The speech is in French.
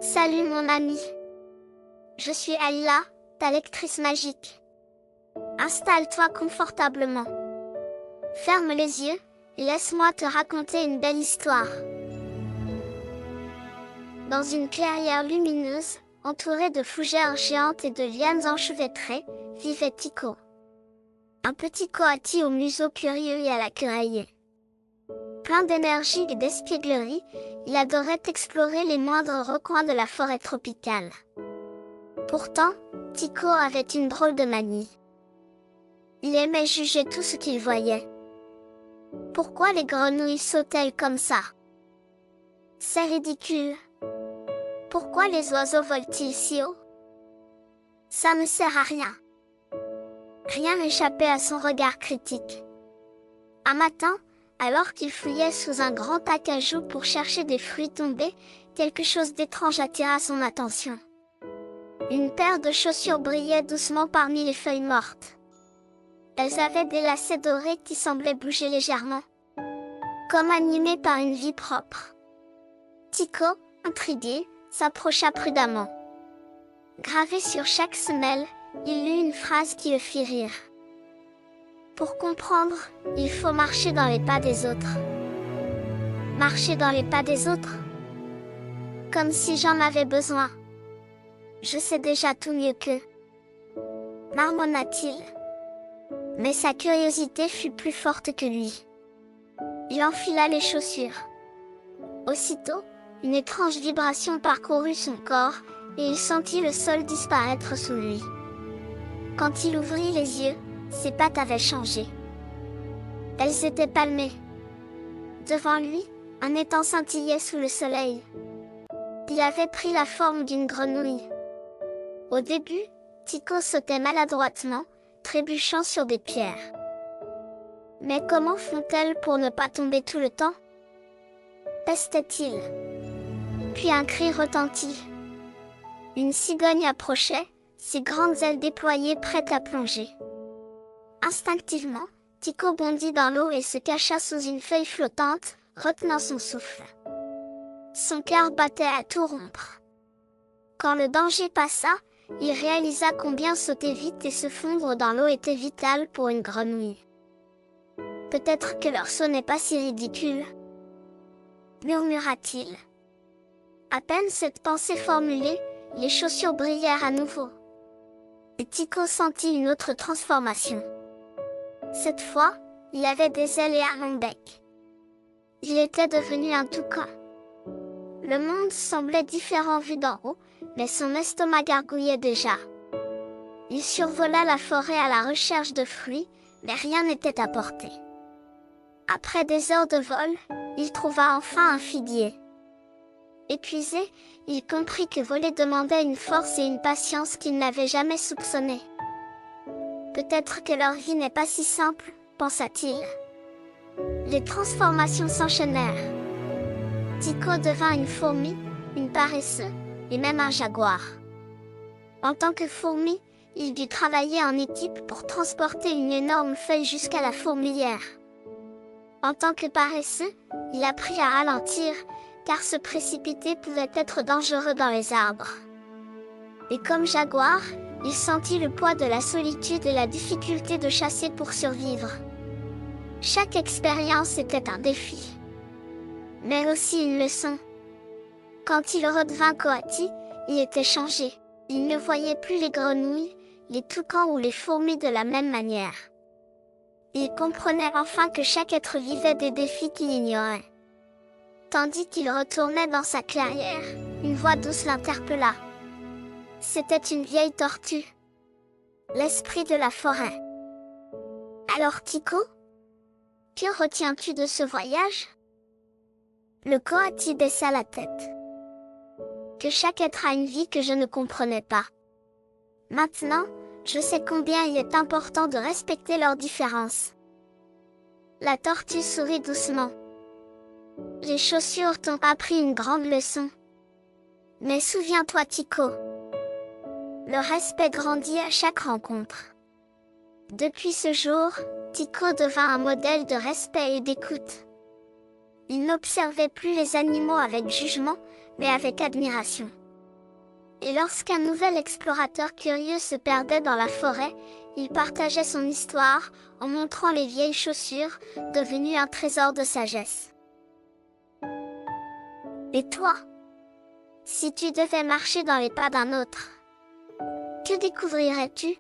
Salut mon ami. Je suis Alila, ta lectrice magique. Installe-toi confortablement. Ferme les yeux et laisse-moi te raconter une belle histoire. Dans une clairière lumineuse, entourée de fougères géantes et de lianes enchevêtrées, vivait Tycho. Un petit coati au museau curieux et à la queue rayée. Plein d'énergie et d'espièglerie, il adorait explorer les moindres recoins de la forêt tropicale. Pourtant, Tycho avait une drôle de manie. Il aimait juger tout ce qu'il voyait. Pourquoi les grenouilles sautent-elles comme ça? C'est ridicule. Pourquoi les oiseaux volent-ils si haut? Ça ne sert à rien. Rien n'échappait à son regard critique. Un matin, alors qu'il fouillait sous un grand acajou pour chercher des fruits tombés, quelque chose d'étrange attira son attention. Une paire de chaussures brillait doucement parmi les feuilles mortes. Elles avaient des lacets dorés qui semblaient bouger légèrement, comme animées par une vie propre. Tycho, intrigué, s'approcha prudemment. Gravé sur chaque semelle, il lut une phrase qui le fit rire. Pour comprendre, il faut marcher dans les pas des autres. Marcher dans les pas des autres? Comme si j'en avais besoin. Je sais déjà tout mieux qu'eux. Marmonna-t-il. Mais sa curiosité fut plus forte que lui. Il enfila les chaussures. Aussitôt, une étrange vibration parcourut son corps, et il sentit le sol disparaître sous lui. Quand il ouvrit les yeux, ses pattes avaient changé. Elles étaient palmées. Devant lui, un étang scintillait sous le soleil. Il avait pris la forme d'une grenouille. Au début, Tycho sautait maladroitement, trébuchant sur des pierres. Mais comment font-elles pour ne pas tomber tout le temps? Pestait-il. Puis un cri retentit. Une cigogne approchait, ses grandes ailes déployées prêtes à plonger. Instinctivement, Tycho bondit dans l'eau et se cacha sous une feuille flottante, retenant son souffle. Son cœur battait à tout rompre. Quand le danger passa, il réalisa combien sauter vite et se fondre dans l'eau était vital pour une grenouille. Peut-être que leur saut n'est pas si ridicule, murmura-t-il. À peine cette pensée formulée, les chaussures brillèrent à nouveau. Et Tycho sentit une autre transformation. Cette fois, il avait des ailes et un long bec. Il était devenu un toucan. Le monde semblait différent vu d'en haut, mais son estomac gargouillait déjà. Il survola la forêt à la recherche de fruits, mais rien n'était à portée. Après des heures de vol, il trouva enfin un figuier. Épuisé, il comprit que voler demandait une force et une patience qu'il n'avait jamais soupçonnées. Peut-être que leur vie n'est pas si simple, pensa-t-il. Les transformations s'enchaînèrent. Tycho devint une fourmi, une paresseuse, et même un jaguar. En tant que fourmi, il dut travailler en équipe pour transporter une énorme feuille jusqu'à la fourmilière. En tant que paresseux, il apprit à ralentir, car se précipiter pouvait être dangereux dans les arbres. Et comme jaguar, il sentit le poids de la solitude et la difficulté de chasser pour survivre. Chaque expérience était un défi, mais aussi une leçon. Quand il redevint coati, il était changé. Il ne voyait plus les grenouilles, les toucans ou les fourmis de la même manière. Il comprenait enfin que chaque être vivait des défis qu'il ignorait. Tandis qu'il retournait dans sa clairière, une voix douce l'interpella. C'était une vieille tortue, l'esprit de la forêt. Alors Tycho, que retiens-tu de ce voyage? Le coati baissa la tête. Que chaque être a une vie que je ne comprenais pas. Maintenant, je sais combien il est important de respecter leurs différences. La tortue sourit doucement. Les chaussures t'ont appris une grande leçon. Mais souviens-toi Tycho. Le respect grandit à chaque rencontre. Depuis ce jour, Tycho devint un modèle de respect et d'écoute. Il n'observait plus les animaux avec jugement, mais avec admiration. Et lorsqu'un nouvel explorateur curieux se perdait dans la forêt, il partageait son histoire, en montrant les vieilles chaussures, devenues un trésor de sagesse. Et toi, si tu devais marcher dans les pas d'un autre, que découvrirais-tu ?